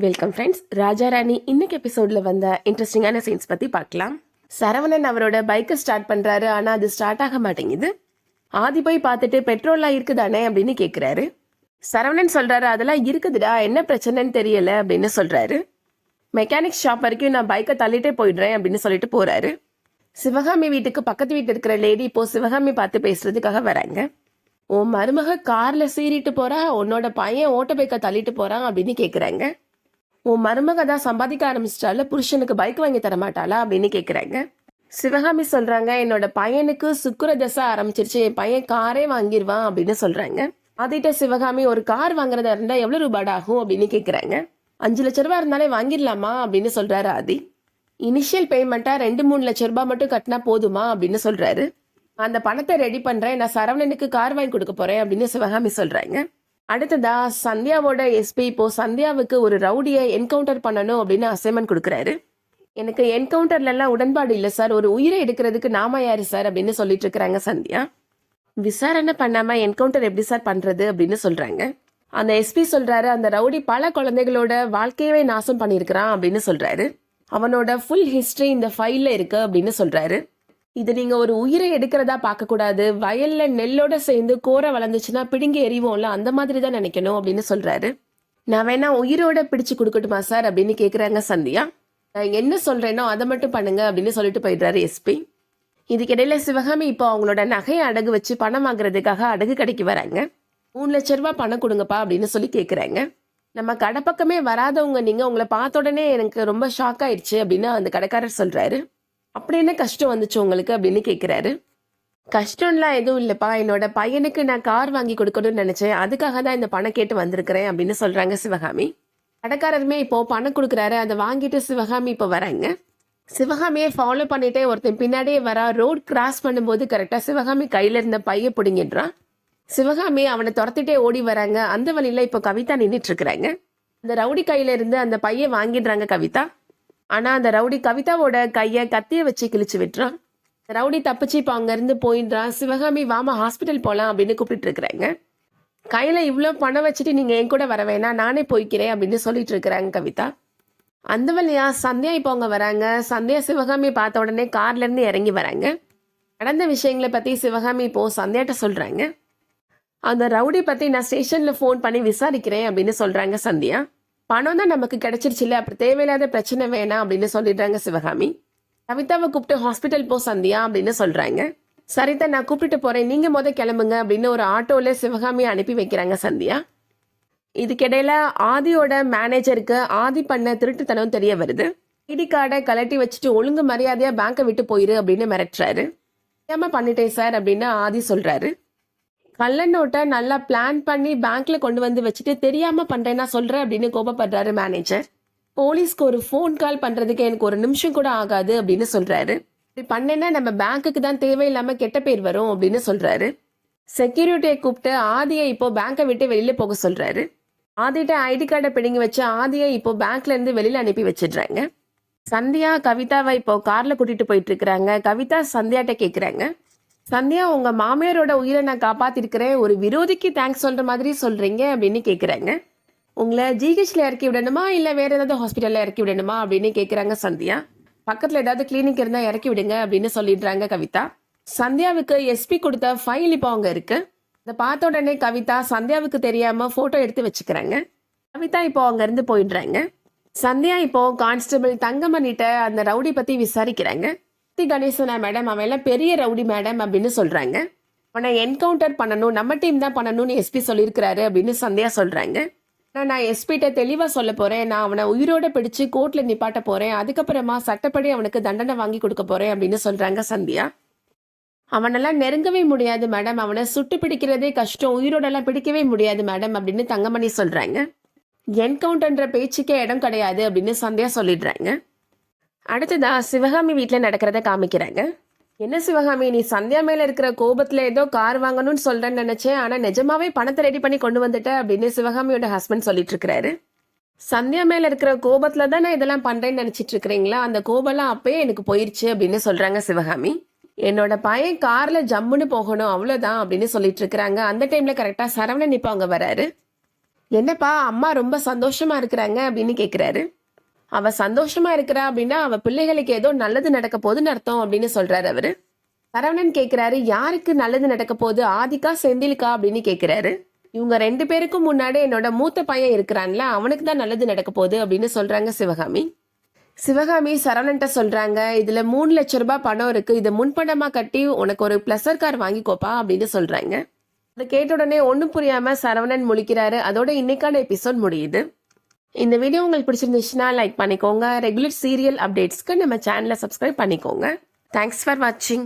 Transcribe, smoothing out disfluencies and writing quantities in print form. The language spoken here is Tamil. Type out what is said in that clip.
Welcome friends. ராஜாராணி இன்னைக்கு எபிசோட்ல வந்த இன்ட்ரெஸ்டிங்கான சீன்ஸ் பத்தி பார்க்கலாம். சரவணன் அவரோட பைக்கை ஸ்டார்ட் பண்றாரு. ஆனா அது ஸ்டார்ட் ஆக மாட்டேங்குது. ஆதி போய் பார்த்துட்டு பெட்ரோல்லாம் இருக்குதானே அப்படின்னு கேட்கிறாரு. சரவணன் சொல்றாரு, அதெல்லாம் இருக்குதுடா, என்ன பிரச்சனைன்னு தெரியல அப்படின்னு சொல்றாரு. மெக்கானிக் ஷாப் வரைக்கும் நான் பைக்கை தள்ளிட்டே போயிடுறேன் அப்படின்னு சொல்லிட்டு போறாரு. சிவகாமி வீட்டுக்கு பக்கத்து வீட்டு இருக்கிற லேடி இப்போ சிவகாமி பார்த்து பேசுறதுக்காக வராங்க. உன் மருமக கார்ல சீறிட்டு போறா, உன்னோட பையன் ஓட்ட பைக்கை தள்ளிட்டு போறான் அப்படின்னு கேக்குறாங்க. உன் மருமக தான் சம்பாதிக்க ஆரம்பிச்சிட்டால, புருஷனுக்கு பைக் வாங்கி தர மாட்டாளா அப்படின்னு கேக்குறாங்க. சிவகாமி சொல்றாங்க, என்னோட பையனுக்கு சுக்கிர தசை ஆரம்பிச்சிருச்சு, என் பையன் காரே வாங்கிடுவான் அப்படின்னு சொல்றாங்க. ஆதிட்ட சிவகாமி, ஒரு கார் வாங்குறதா இருந்தா எவ்வளவு ரூபாய் ஆகும் அப்படின்னு கேக்குறாங்க. 5 லட்ச ரூபாய் இருந்தாலே வாங்கிடலாமா அப்படின்னு சொல்றாரு ஆதி. இனிஷியல் பேமெண்ட்டா 2-3 லட்ச ரூபாய் மட்டும் கட்டினா போதுமா அப்படின்னு சொல்றாரு. அந்த பணத்தை ரெடி பண்றேன், நான் சரவணனுக்கு கார் வாங்கி கொடுக்க போறேன் அப்படின்னு சிவகாமி சொல்றாங்க. அடுத்ததா சந்தியாவோட எஸ்பி இப்போ சந்தியாவுக்கு ஒரு ரவுடியை என்கவுண்டர் பண்ணணும் அப்படின்னு அசைன்மெண்ட் கொடுக்குறாரு. எனக்கு என்கவுண்டர்ல எல்லாம் உடன்பாடு இல்லை சார், ஒரு உயிரை எடுக்கிறதுக்கு நாம யாரு சார் அப்படின்னு சொல்லிட்டு இருக்கிறாங்க சந்தியா. விசாரணை பண்ணாம என்கவுண்டர் எப்படி சார் பண்றது அப்படின்னு சொல்றாங்க. அந்த எஸ்பி சொல்றாரு, அந்த ரவுடி பல குழந்தைகளோட வாழ்க்கையவே நாசம் பண்ணியிருக்கிறான் அப்படின்னு சொல்றாரு. அவனோட ஃபுல் ஹிஸ்டரி இந்த ஃபைல்ல இருக்கு அப்படின்னு சொல்றாரு. இது நீங்க ஒரு உயிரை எடுக்கிறதா பார்க்க கூடாது, வயல்ல நெல்லோட சேர்ந்து கோரை வளர்ந்துச்சுன்னா பிடுங்கி எறிவோம்ல, அந்த மாதிரி தான் நினைக்கணும் அப்படின்னு சொல்றாரு. நான் வேணா உயிரோட பிடிச்சு கொடுக்கட்டுமா சார் அப்படின்னு கேக்குறாங்க சந்தியா. நான் என்ன சொல்றேனோ அதை மட்டும் பண்ணுங்க அப்படின்னு சொல்லிட்டு போயிடுறாரு எஸ்பி. இதுக்கிடையில சிவகாமி இப்போ அவங்களோட நகையை அடகு வச்சு பணம் வாங்குறதுக்காக அடகு கடைக்கு வராங்க. 3 லட்ச ரூபாய் பணம் கொடுங்கப்பா அப்படின்னு சொல்லி கேக்குறாங்க. நம்ம கடை பக்கமே வராதவங்க நீங்க, உங்களை பார்த்த உடனே எனக்கு ரொம்ப ஷாக் ஆயிடுச்சு அப்படின்னு அந்த கடைக்காரர் சொல்றாரு. அப்படி என்ன கஷ்டம் வந்துச்சு உங்களுக்கு அப்படின்னு கேட்குறாரு. கஷ்டம்லாம் எதுவும் இல்லைப்பா, என்னோட பையனுக்கு நான் கார் வாங்கி கொடுக்கணும்னு நினைச்சேன், அதுக்காக தான் இந்த பணம் கேட்டு வந்திருக்கிறேன் அப்படின்னு சொல்றாங்க சிவகாமி. கடைக்காரருமே இப்போ பணம் கொடுக்குறாரு, அதை வாங்கிட்டு சிவகாமி இப்போ வராங்க. சிவகாமியை ஃபாலோ பண்ணிட்டே ஒருத்தன் பின்னாடியே வரா. ரோட் கிராஸ் பண்ணும்போது கரெக்டாக சிவகாமி கையில இருந்த பைய பிடுங்கிடுறான். சிவகாமி அவனை துரத்திட்டே ஓடி வராங்க. அந்த வழியில இப்போ கவிதா நின்றுட்டு இருக்கிறாங்க. அந்த ரவுடி கையில இருந்து அந்த பைய வாங்கிடுறாங்க கவிதா. ஆனா அந்த ரவுடி கவிதாவோட கைய கத்திய வச்சு கிழிச்சு விட்டுறான். ரவுடி தப்பிச்சு இப்ப அங்க இருந்து போயிடுறான். சிவகாமி வாமா ஹாஸ்பிட்டல் போலாம் அப்படின்னு கூப்பிட்டு இருக்கிறாங்க. கையில இவ்வளவு பணம் வச்சுட்டு நீங்க என் கூட வர வேணாம், நானே போய்க்கிறேன் அப்படின்னு சொல்லிட்டு இருக்கிறாங்க கவிதா. அந்த வழியா சந்தியா இப்போ அவங்க வராங்க. சந்தியா சிவகாமியை பார்த்த உடனே கார்ல இருந்து இறங்கி வராங்க. நடந்த விஷயங்களை பத்தி சிவகாமி இப்போ சந்தியாட்ட சொல்றாங்க. அந்த ரவுடி பத்தி நான் ஸ்டேஷன்ல போன் பண்ணி விசாரிக்கிறேன் அப்படின்னு சொல்றாங்க சந்தியா. பணம் தான் நமக்கு கிடைச்சிருச்சுல, அப்படி தேவையில்லாத பிரச்சனை வேணாம் அப்படின்னு சொல்லிடுறாங்க சிவகாமி. கவிதாவை கூப்பிட்டு ஹாஸ்பிட்டல் போ சந்தியா அப்படின்னு சொல்றாங்க. சரிதான், நான் கூப்பிட்டு போறேன், நீங்க கிளம்புங்க அப்படின்னு ஒரு ஆட்டோல சிவகாமியை அனுப்பி வைக்கிறாங்க சந்தியா. இதுக்கிடையில ஆதியோட மேனேஜருக்கு ஆதி பண்ண திருட்டுத்தனம் தெரிய வருது. ஐடி கார்டை கலட்டி வச்சுட்டு ஒழுங்கு மரியாதையா பேங்கை விட்டு போயிரு அப்படின்னு மிரட்டுறாரு. ஏமா பண்ணிட்டேன் சார் அப்படின்னு ஆதி சொல்றாரு. கள்ள நோட்டை நல்லா பிளான் பண்ணி பேங்க்ல கொண்டு வந்து வச்சுட்டு தெரியாம பண்றேன்னா சொல்றேன் அப்படின்னு கோபப்படுறாரு மேனேஜர். போலீஸ்க்கு ஒரு ஃபோன் கால் பண்றதுக்கு எனக்கு ஒரு நிமிஷம் கூட ஆகாது அப்படின்னு சொல்றாரு. இப்படி பண்ணேன்னா நம்ம பேங்க்குக்கு தான் தேவையில்லாம கெட்ட பேர் வரும் அப்படின்னு சொல்றாரு. செக்யூரிட்டியை கூப்பிட்டு ஆதியை இப்போ பேங்கை விட்டு வெளியில போக சொல்றாரு. ஆதிட்ட ஐடி கார்டை பிடிங்கி வச்சு ஆதியை இப்போ பேங்க்ல இருந்து வெளியில அனுப்பி வச்சிடுறாங்க. சந்தியா கவிதாவை இப்போ கார்ல கூட்டிட்டு போயிட்டு இருக்கிறாங்க. கவிதா சந்தியாட்ட கேக்குறாங்க, சந்தியா உங்க மாமியாரோட உயிரை நான் காப்பாத்திருக்கிறேன், ஒரு விரோதிக்கு தேங்க்ஸ் சொல்ற மாதிரி சொல்றீங்க அப்படின்னு கேக்குறாங்க. உங்களை ஜிஹெச்ல இறக்கி விடணுமா இல்ல வேற ஏதாவது ஹாஸ்பிட்டல்ல இறக்கி விடணுமா அப்படின்னு கேக்குறாங்க சந்தியா. பக்கத்துல ஏதாவது கிளினிக் இருந்தா இறக்கி விடுங்க அப்படின்னு சொல்லிடுறாங்க கவிதா. சந்தியாவுக்கு எஸ்பி கொடுத்த ஃபைல் இப்போ அவங்க இருக்கு. அதை பார்த்த உடனே கவிதா சந்தியாவுக்கு தெரியாம போட்டோ எடுத்து வச்சுக்கிறாங்க. கவிதா இப்போ அங்க இருந்து போயிடுறாங்க. சந்தியா இப்போ கான்ஸ்டபிள் தங்கமணிட்ட அந்த ரவுடி பத்தி விசாரிக்கிறாங்க. கணேசனா மேடம், அவன் எல்லாம் பெரிய ரவுடி மேடம் அப்படின்னு சொல்றாங்க. அவனை என்கவுண்டர் பண்ணணும், நம்ம டீம் தான் பண்ணணும்னு எஸ்பி சொல்லியிருக்கிறாரு அப்படின்னு சந்தியா சொல்றாங்க. நான் எஸ்பிட்ட தெளிவா சொல்ல போறேன், நான் அவனை உயிரோட பிடிச்சு கோர்ட்ல நிப்பாட்ட போறேன், அதுக்கப்புறமா சட்டப்படி அவனுக்கு தண்டனை வாங்கி கொடுக்க போறேன் அப்படின்னு சொல்றாங்க சந்தியா. அவனெல்லாம் நெருங்கவே முடியாது மேடம், அவனை சுட்டு பிடிக்கிறதே கஷ்டம், உயிரோடெல்லாம் பிடிக்கவே முடியாது மேடம் அப்படின்னு தங்கமணி சொல்றாங்க. என்கவுண்டர்ன்ற பேச்சுக்கே இடம் கிடையாது அப்படின்னு சந்தியா சொல்லிடுறாங்க. அடுத்ததா சிவகாமி வீட்டில் நடக்கிறத காமிக்கிறாங்க. என்ன சிவகாமி, நீ சந்தியா மேல இருக்கிற கோபத்துல ஏதோ கார் வாங்கணும்னு சொல்றேன்னு நினைச்சேன், ஆனா நிஜமாவே பணத்தை ரெடி பண்ணி கொண்டு வந்துட்ட அப்படின்னு சிவகாமியோட ஹஸ்பண்ட் சொல்லிட்டு இருக்கிறாரு. சந்தியா மேல இருக்கிற கோபத்துல தான் நான் இதெல்லாம் பண்றேன்னு நினைச்சிட்டு இருக்கிறீங்களா, அந்த கோபம்லாம் அப்பயே எனக்கு போயிருச்சு அப்படின்னு சொல்றாங்க சிவகாமி. என்னோட பையன் கார்ல ஜம்முன்னு போகணும் அவ்வளவுதான் அப்படின்னு சொல்லிட்டு இருக்கிறாங்க. அந்த டைம்ல கரெக்டா சரவணன் இப்ப அவங்க வராரு. என்னப்பா அம்மா ரொம்ப சந்தோஷமா இருக்கிறாங்க அப்படின்னு கேக்குறாரு. அவ சந்தோஷமா இருக்கிறா அப்படின்னா அவ பிள்ளைகளுக்கு ஏதோ நல்லது நடக்க போகுதுன்னு அர்த்தம் அப்படின்னு சொல்றாரு அவரு. சரவணன் கேக்குறாரு, யாருக்கு நல்லது நடக்க போகுது, ஆதிக்கா செந்திலுக்கா அப்படின்னு கேக்குறாரு. இவங்க 2 பேருக்கும் முன்னாடி என்னோட மூத்த பையன் இருக்கிறான்ல, அவனுக்கு தான் நல்லது நடக்க போகுது அப்படின்னு சொல்றாங்க சிவகாமி. சிவகாமி சரவணன்ட்ட சொல்றாங்க, இதுல 3 லட்சம் ரூபாய் பணம் இருக்கு, இதை முன்பணமா கட்டி உனக்கு ஒரு பிளஸர் கார் வாங்கிக்கோப்பா அப்படின்னு சொல்றாங்க. அதை கேட்ட உடனே ஒன்றும் புரியாம சரவணன் முழிக்கிறாரு. அதோட இன்னைக்கான எபிசோட் முடியுது. இந்த வீடியோ உங்களுக்கு பிடிச்சிருந்துச்சுன்னா லைக் பண்ணிக்கோங்க. ரெகுலர் சீரியல் அப்டேட்ஸ்க்கு நம்ம சேனலை சப்ஸ்கிரைப் பண்ணிக்கோங்க. தேங்க்ஸ் ஃபார் வாட்சிங்.